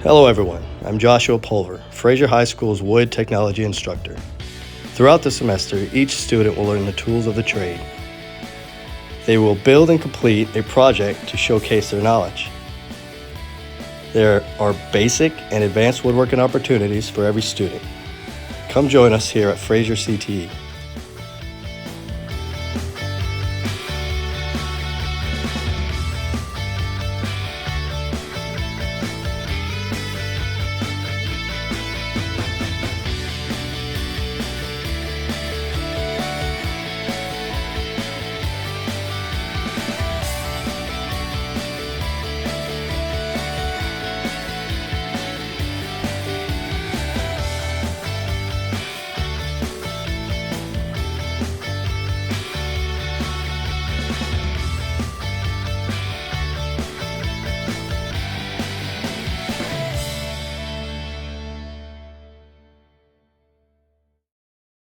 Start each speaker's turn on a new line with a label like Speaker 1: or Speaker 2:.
Speaker 1: Hello everyone, I'm Joshua Pulver, Fraser High School's wood technology instructor. Throughout the semester, each student will learn the tools of the trade. They will build and complete a project to showcase their knowledge. There are basic and advanced woodworking opportunities for every student. Come join us here at Fraser CTE.